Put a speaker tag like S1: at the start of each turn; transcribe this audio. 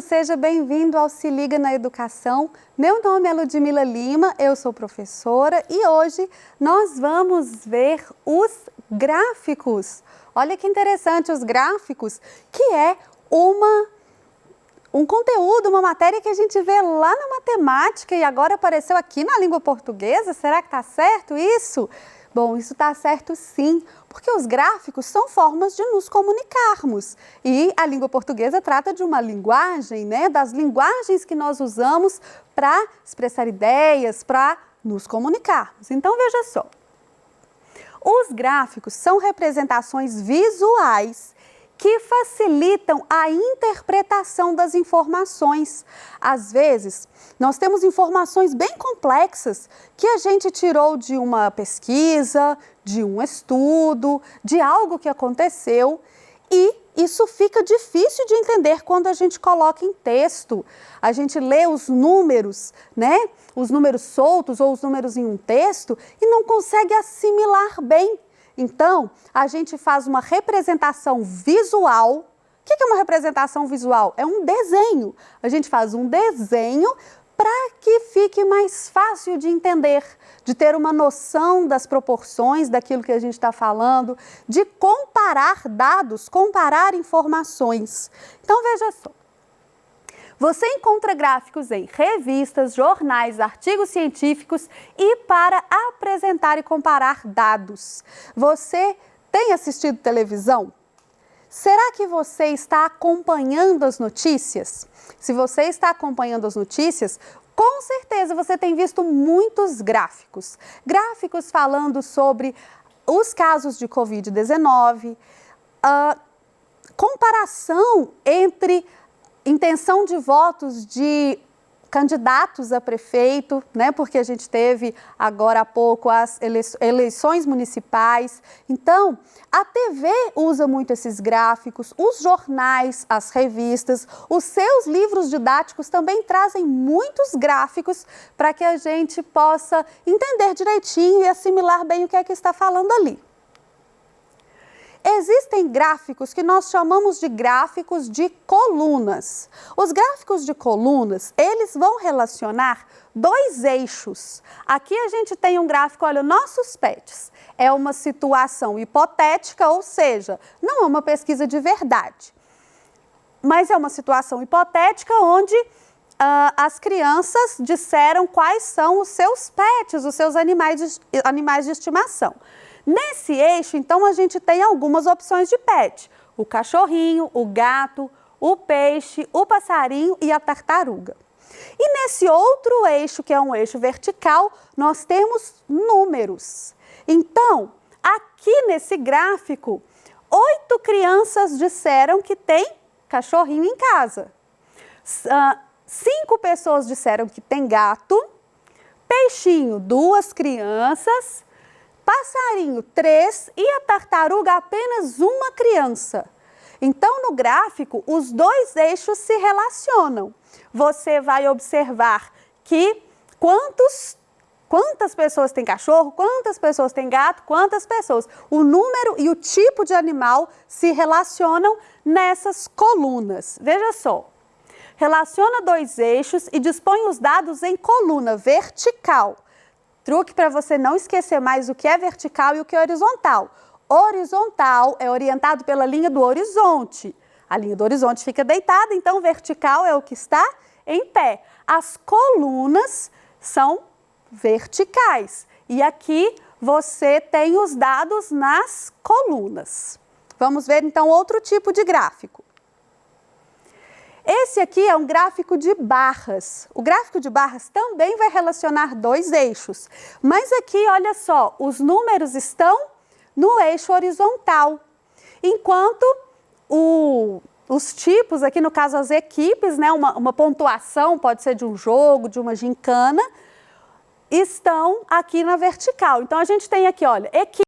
S1: seja bem-vindo ao Se Liga na Educação. Meu nome é Ludmila Lima, eu sou professora e hoje nós vamos ver os gráficos. Olha que interessante, os gráficos, que é um conteúdo, uma matéria que a gente vê lá na matemática e agora apareceu aqui na língua portuguesa. Será que está certo isso? Bom, isso está certo sim, porque os gráficos são formas de nos comunicarmos e a língua portuguesa trata de uma linguagem, né, das linguagens que nós usamos para expressar ideias, para nos comunicarmos. Então veja só, os gráficos são representações visuais que facilitam a interpretação das informações. Às vezes, nós temos informações bem complexas que a gente tirou de uma pesquisa, de um estudo, de algo que aconteceu e isso fica difícil de entender quando a gente coloca em texto. A gente lê os números, né? Os números soltos ou os números em um texto e não consegue assimilar bem. Então, a gente faz uma representação visual. O que é uma representação visual? É um desenho. A gente faz um desenho para que fique mais fácil de entender, de ter uma noção das proporções daquilo que a gente está falando, de comparar dados, comparar informações. Então, veja só. Você encontra gráficos em revistas, jornais, artigos científicos e para apresentar e comparar dados. Você tem assistido televisão? Será que você está acompanhando as notícias? Se você está acompanhando as notícias, com certeza você tem visto muitos gráficos. Gráficos falando sobre os casos de Covid-19, comparação entre intenção de votos de candidatos a prefeito, né? Porque a gente teve agora há pouco as eleições municipais. Então, a TV usa muito esses gráficos, os jornais, as revistas, os seus livros didáticos também trazem muitos gráficos para que a gente possa entender direitinho e assimilar bem o que é que está falando ali. Existem gráficos que nós chamamos de gráficos de colunas. Os gráficos de colunas, eles vão relacionar dois eixos. Aqui a gente tem um gráfico, olha, nossos pets. É uma situação hipotética, ou seja, não é uma pesquisa de verdade. Mas é uma situação hipotética onde as crianças disseram quais são os seus pets, os seus animais de estimação. Nesse eixo, então, a gente tem algumas opções de pet. O cachorrinho, o gato, o peixe, o passarinho e a tartaruga. E nesse outro eixo, que é um eixo vertical, nós temos números. Então, aqui nesse gráfico, 8 crianças disseram que tem cachorrinho em casa. 5 pessoas disseram que tem gato, peixinho, 2 crianças, passarinho, 3 e a tartaruga, apenas 1 criança. Então, no gráfico, os dois eixos se relacionam. Você vai observar que quantas pessoas têm cachorro, quantas pessoas têm gato, quantas pessoas. O número e o tipo de animal se relacionam nessas colunas. Veja só. Relaciona dois eixos e dispõe os dados em coluna vertical. Truque para você não esquecer mais o que é vertical e o que é horizontal. Horizontal é orientado pela linha do horizonte. A linha do horizonte fica deitada, então vertical é o que está em pé. As colunas são verticais. E aqui você tem os dados nas colunas. Vamos ver então outro tipo de gráfico. Esse aqui é um gráfico de barras. O gráfico de barras também vai relacionar dois eixos. Mas aqui, olha só, os números estão no eixo horizontal. Enquanto os tipos, aqui no caso as equipes, né, uma pontuação, pode ser de um jogo, de uma gincana, estão aqui na vertical. Então, a gente tem aqui, olha, equipe.